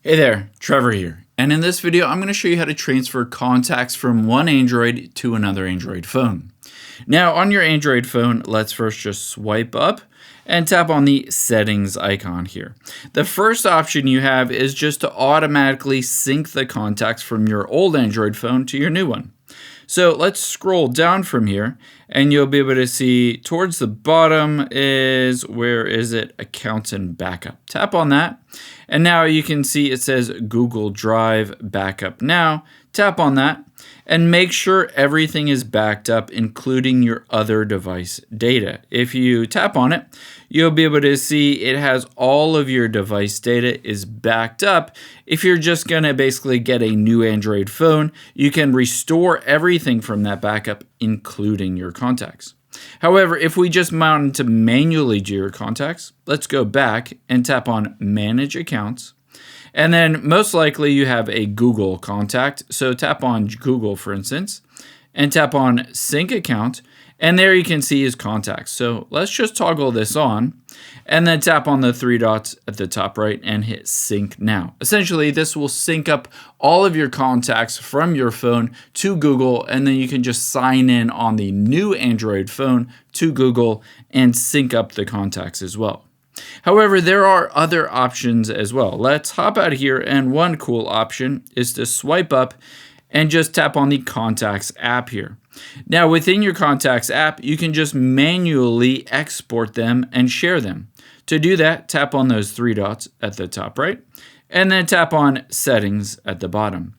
Hey there, Trevor here. And in this video, I'm going to show you how to transfer contacts from one Android to another Android phone. Now, on your Android phone, let's first just swipe up and tap on the settings icon here. The first option you have is just to automatically sync the contacts from your old Android phone to your new one. So let's scroll down from here and you'll be able to see towards the bottom is, accounts and backup. Tap on that. And now you can see it says Google Drive Backup Now. Tap on that and make sure everything is backed up, including your other device data. If you tap on it, you'll be able to see it has all of your device data is backed up. If you're just going to basically get a new Android phone, you can restore everything from that backup, including your contacts. However, if we just wanted to manually do your contacts, let's go back and tap on Manage Accounts. And then most likely you have a Google contact. So tap on Google, for instance, and tap on Sync Account. And there you can see his contacts. So let's just toggle this on and then tap on the three dots at the top right and hit Sync Now. Essentially, this will sync up all of your contacts from your phone to Google, and then you can just sign in on the new Android phone to Google and sync up the contacts as well. However, there are other options as well. Let's hop out of here, and one cool option is to swipe up and just tap on the Contacts app here. Now, within your Contacts app, you can just manually export them and share them. To do that, tap on those three dots at the top right, and then tap on Settings at the bottom.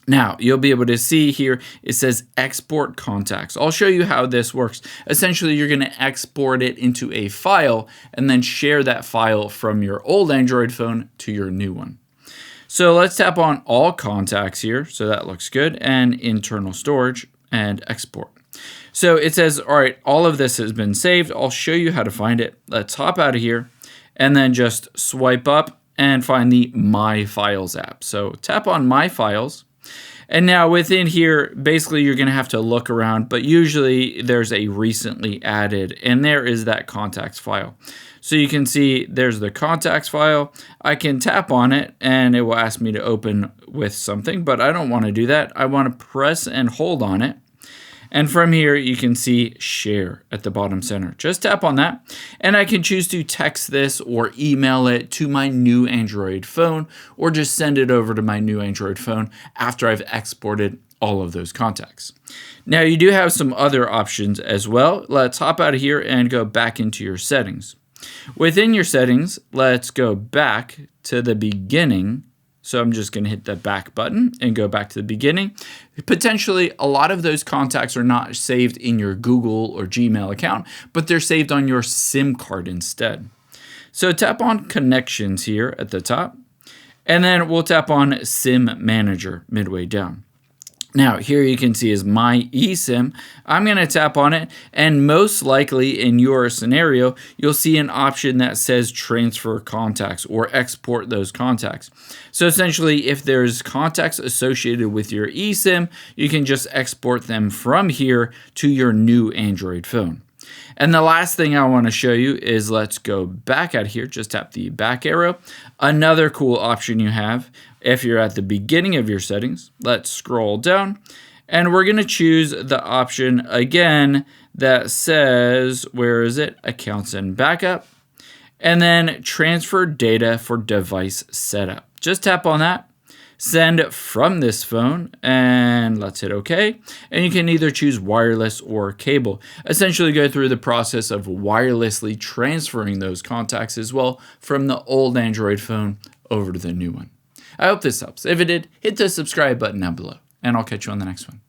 Now, you'll be able to see here, it says Export Contacts. I'll show you how this works. Essentially, you're going to export it into a file and then share that file from your old Android phone to your new one. So let's tap on All Contacts here. So that looks good. And Internal Storage and Export. So it says, all right, all of this has been saved. I'll show you how to find it. Let's hop out of here and then just swipe up and find the My Files app. So tap on My Files. And now within here, basically you're going to have to look around, but usually there's a recently added, and there is that contacts file. So you can see there's the contacts file. I can tap on it and it will ask me to open with something, but I don't want to do that. I want to press and hold on it. And from here, you can see Share at the bottom center. Just tap on that, and I can choose to text this or email it to my new Android phone, or just send it over to my new Android phone after I've exported all of those contacts. Now, you do have some other options as well. Let's hop out of here and go back into your settings. Within your settings, let's go back to the beginning. So I'm just going to hit the back button and go back to the beginning. Potentially, a lot of those contacts are not saved in your Google or Gmail account, but they're saved on your SIM card instead. So tap on Connections here at the top, and then we'll tap on SIM Manager midway down. Now, here you can see is My eSIM. I'm going to tap on it, and most likely in your scenario, you'll see an option that says Transfer Contacts or Export those contacts. So essentially, if there's contacts associated with your eSIM, you can just export them from here to your new Android phone. And the last thing I want to show you is let's go back out here. Just tap the back arrow. Another cool option you have if you're at the beginning of your settings, let's scroll down and we're going to choose the option again that says, Accounts and Backup, and then Transfer Data for Device Setup. Just tap on that. Send from this phone, and let's hit OK. And you can either choose wireless or cable. Essentially go through the process of wirelessly transferring those contacts as well from the old Android phone over to the new one. I hope this helps. If it did, hit the subscribe button down below, and I'll catch you on the next one.